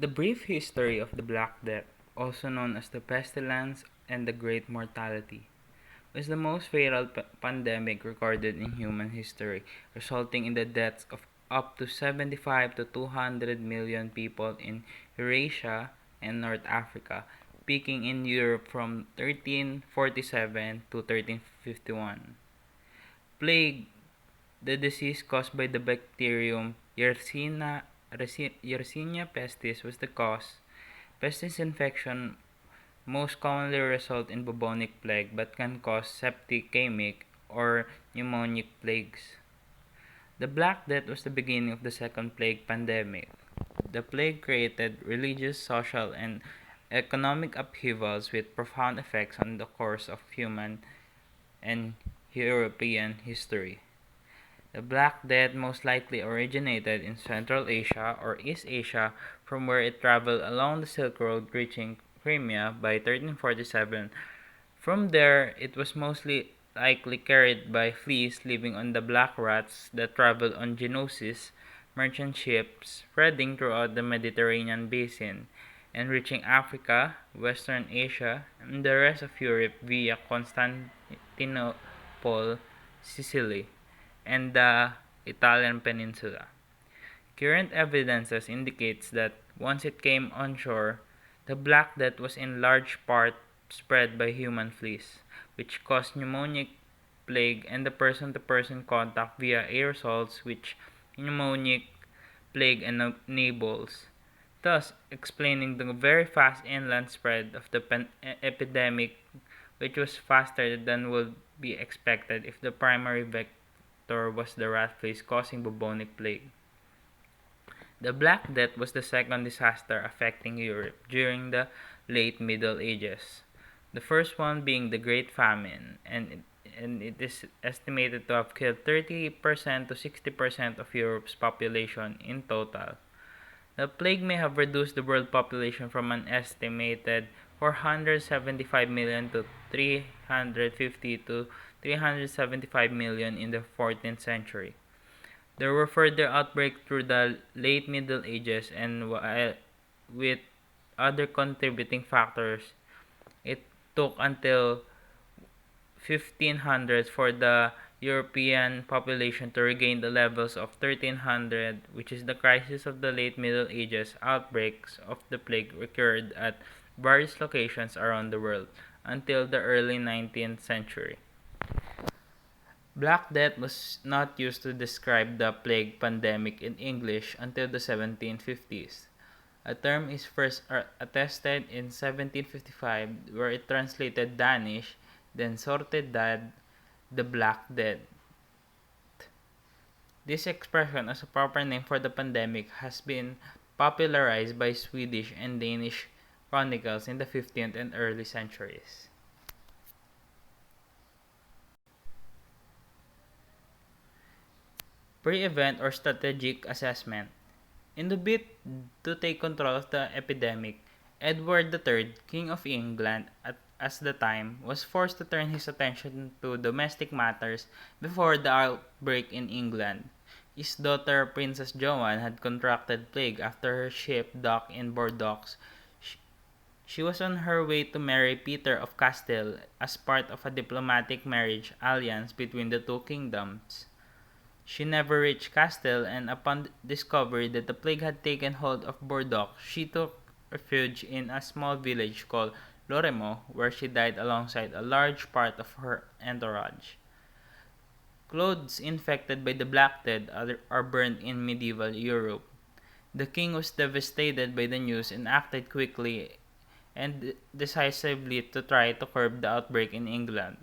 The brief history of the Black Death, also known as the pestilence and the Great Mortality, was the most fatal pandemic recorded in human history, resulting in the deaths of up to 75 to 200 million people in Eurasia and North Africa, peaking in Europe from 1347 to 1351. Plague, the disease caused by the bacterium Yersinia pestis, was the cause. Pestis infection most commonly result in bubonic plague but can cause septicemic or pneumonic plagues. The Black Death was the beginning of the Second Plague pandemic. The plague created religious, social, and economic upheavals with profound effects on the course of human and European history. The Black Death most likely originated in Central Asia or East Asia, from where it traveled along the Silk Road, reaching Crimea by 1347. From there, it was mostly likely carried by fleas living on the black rats that traveled on genosis, merchant ships, spreading throughout the Mediterranean basin, and reaching Africa, Western Asia, and the rest of Europe via Constantinople, Sicily, and the Italian peninsula. Current evidences indicates that once it came onshore, the Black Death was in large part spread by human fleas, which caused pneumonic plague and the person-to-person contact via aerosols which pneumonic plague enables, thus explaining the very fast inland spread of the epidemic, which was faster than would be expected if the primary vector was the rat fleas causing bubonic plague. The Black Death was the second disaster affecting Europe during the late Middle Ages, the first one being the Great Famine, and it is estimated to have killed 30% to 60% of Europe's population in total. The plague may have reduced the world population from an estimated 475 million to 350 to 375 million in the 14th century. There were further outbreaks through the late Middle Ages, and with other contributing factors, it took until 1500s for the European population to regain the levels of 1300, which is the crisis of the late Middle Ages. Outbreaks of the plague occurred at various locations around the world until the early 19th century. Black Death was not used to describe the plague pandemic in English until the 1750s. A term is first attested in 1755 where it translated Danish, then Sorte Dad, the Black Death. This expression as a proper name for the pandemic has been popularized by Swedish and Danish chronicles in the 15th and early centuries. Pre-event or strategic assessment. In the bid to take control of the epidemic, Edward III, King of England at the time, was forced to turn his attention to domestic matters before the outbreak in England. His daughter, Princess Joan, had contracted plague after her ship docked in Bordeaux. She was on her way to marry Peter of Castile as part of a diplomatic marriage alliance between the two kingdoms. She never reached Castile, and upon discovery that the plague had taken hold of Bordeaux, she took refuge in a small village called Loremo, where she died alongside a large part of her entourage. Clothes infected by the Black Death are burned in medieval Europe. The king was devastated by the news and acted quickly and decisively to try to curb the outbreak in England.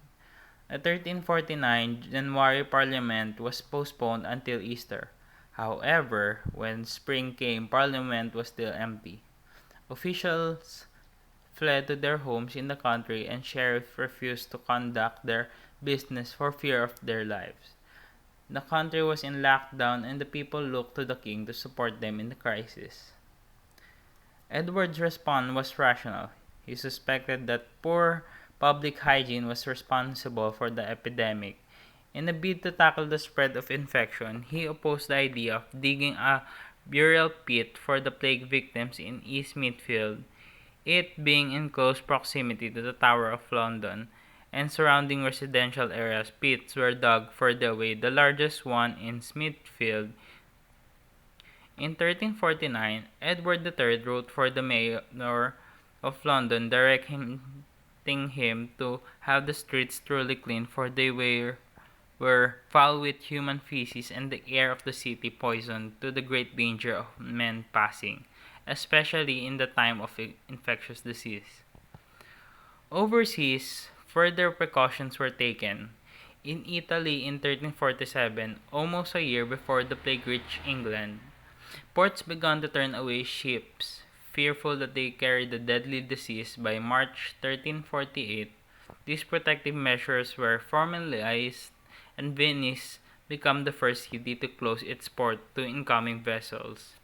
The 1349 January Parliament was postponed until Easter. However, when spring came, Parliament was still empty. Officials fled to their homes in the country, and sheriffs refused to conduct their business for fear of their lives. The country was in lockdown, and the people looked to the king to support them in the crisis. Edward's response was rational. He suspected that poor public hygiene was responsible for the epidemic. In a bid to tackle the spread of infection, he opposed the idea of digging a burial pit for the plague victims in East Smithfield, it being in close proximity to the Tower of London and surrounding residential areas. Pits were dug further away, the largest one in Smithfield. In 1349, Edward III wrote for the mayor of London directing him to have the streets thoroughly cleaned, for they were foul with human feces, and the air of the city poisoned, to the great danger of men passing, especially in the time of infectious disease. Overseas, further precautions were taken. In Italy in 1347, almost a year before the plague reached England, ports began to turn away ships, fearful that they carried the deadly disease. By March 1348, these protective measures were formalized, and Venice became the first city to close its port to incoming vessels.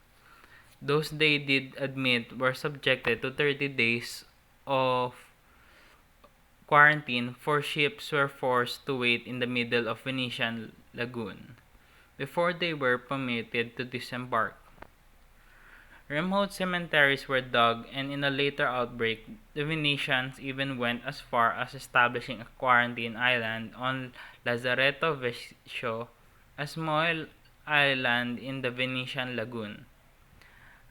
Those they did admit were subjected to 30 days of quarantine, for ships were forced to wait in the middle of Venetian lagoon before they were permitted to disembark. Remote cemeteries were dug, and in a later outbreak, the Venetians even went as far as establishing a quarantine island on Lazaretto Vecchio, a small island in the Venetian lagoon.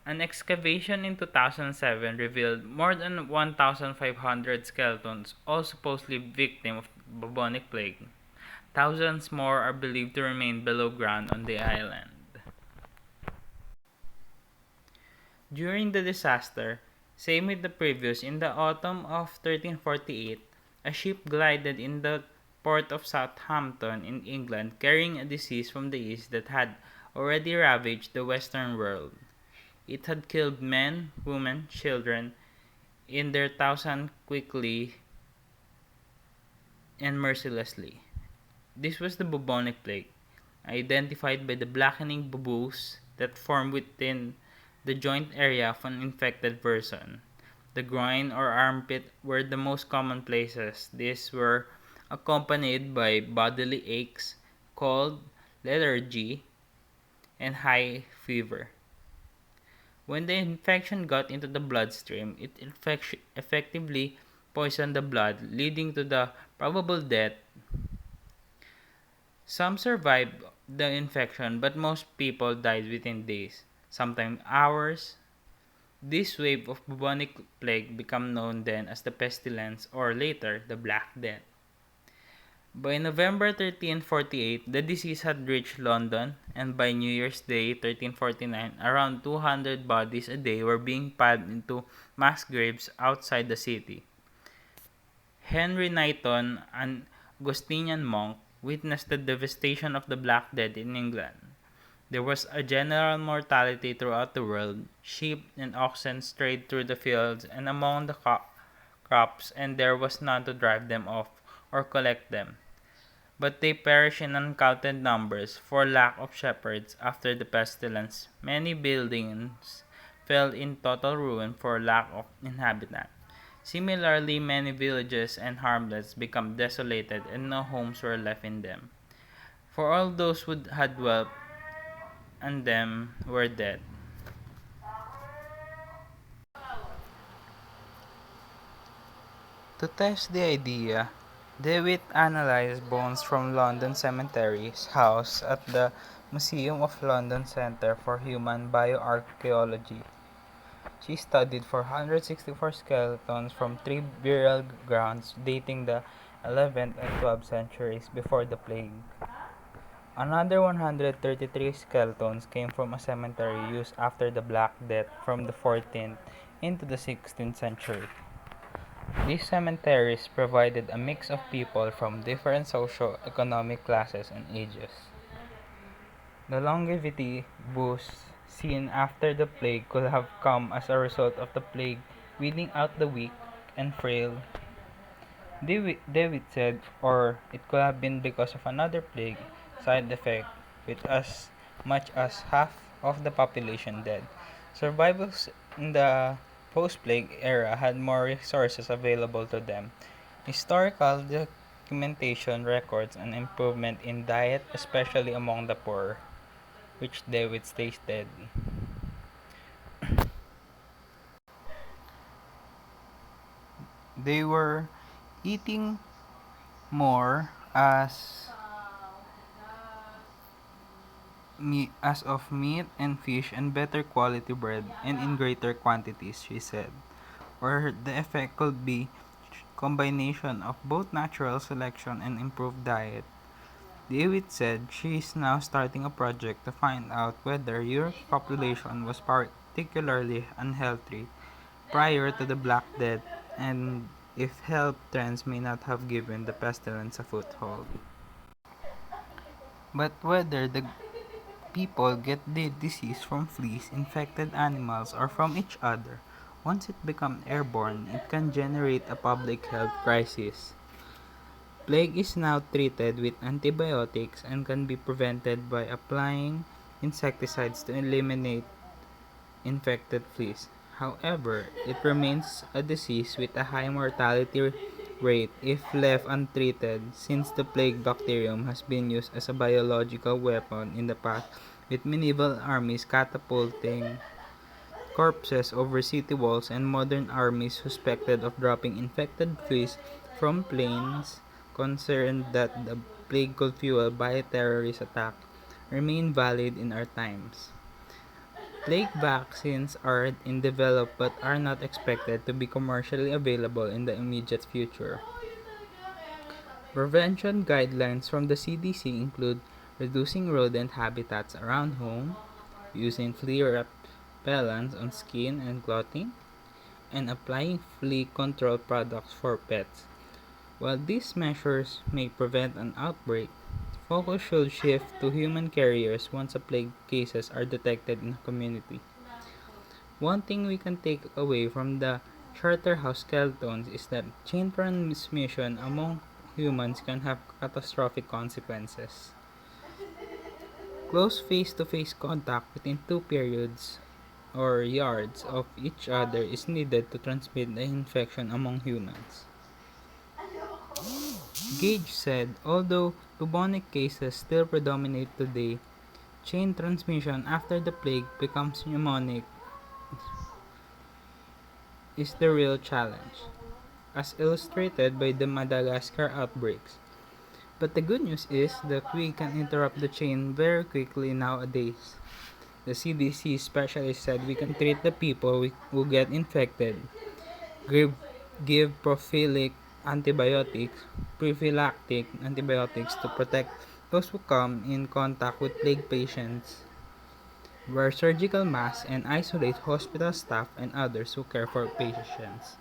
An excavation in 2007 revealed more than 1,500 skeletons, all supposedly victims of bubonic plague. Thousands more are believed to remain below ground on the island. During the disaster, same with the previous, in the autumn of 1348, a ship glided in the port of Southampton in England, carrying a disease from the east that had already ravaged the western world. It had killed men, women, children in their thousands quickly and mercilessly. This was the bubonic plague, identified by the blackening buboes that formed within the joint area of an infected person. The groin or armpit were the most common places. These were accompanied by bodily aches, cold, lethargy, and high fever. When the infection got into the bloodstream, it effectively poisoned the blood, leading to the probable death. Some survived the infection, but most people died within days, sometimes hours. This wave of bubonic plague became known then as the pestilence, or later the Black Death. By November 1348, the disease had reached London, and by New Year's Day 1349, around 200 bodies a day were being piled into mass graves outside the city. Henry Knighton, an Augustinian monk, witnessed the devastation of the Black Death in England. There was a general mortality throughout the world. Sheep and oxen strayed through the fields and among the crops, and there was none to drive them off or collect them. But they perished in uncounted numbers for lack of shepherds after the pestilence. Many buildings fell in total ruin for lack of inhabitants. Similarly, many villages and hamlets became desolated, and no homes were left in them. For all those who had dwelt and them were dead. To test the idea, DeWitt analyzed bones from London cemeteries housed at the Museum of London Centre for Human Bioarchaeology. She studied 464 skeletons from three burial grounds dating the 11th and 12th centuries before the plague. Another 133 skeletons came from a cemetery used after the Black Death from the 14th into the 16th century. These cemeteries provided a mix of people from different socio-economic classes and ages. The longevity boost seen after the plague could have come as a result of the plague weeding out the weak and frail, David said, or it could have been because of another plague side effect with as much as half of the population dead. Survivors in the post-plague era had more resources available to them. Historical documentation records an improvement in diet, especially among the poor, which David stated. They were eating more as of meat and fish and better quality bread and in greater quantities, she said. Or the effect could be combination of both natural selection and improved diet. DeWitt said she is now starting a project to find out whether Europe's population was particularly unhealthy prior to the Black Death and if health trends may not have given the pestilence a foothold. But whether the people get the disease from fleas, infected animals, or from each other, once it becomes airborne, it can generate a public health crisis. Plague is now treated with antibiotics and can be prevented by applying insecticides to eliminate infected fleas. However, it remains a disease with a high mortality rate if left untreated, since the plague bacterium has been used as a biological weapon in the past, with medieval armies catapulting corpses over city walls and modern armies suspected of dropping infected fleas from planes, concerned that the plague could fuel bioterrorist attack, remain valid in our times. Plague vaccines are in development but are not expected to be commercially available in the immediate future. Prevention guidelines from the CDC include reducing rodent habitats around home, using flea repellents on skin and clothing, and applying flea control products for pets. While these measures may prevent an outbreak, focus should shift to human carriers once a plague cases are detected in a community. One thing we can take away from the Charterhouse skeletons is that chain transmission among humans can have catastrophic consequences. Close face-to-face contact within two periods or yards of each other is needed to transmit the infection among humans. Gage said, although bubonic cases still predominate today, chain transmission after the plague becomes pneumonic is the real challenge, as illustrated by the Madagascar outbreaks. But the good news is that we can interrupt the chain very quickly nowadays. The CDC specialist said we can treat the people who get infected, give, give prophylactic antibiotics to protect those who come in contact with plague patients, wear surgical masks, and isolate hospital staff and others who care for patients.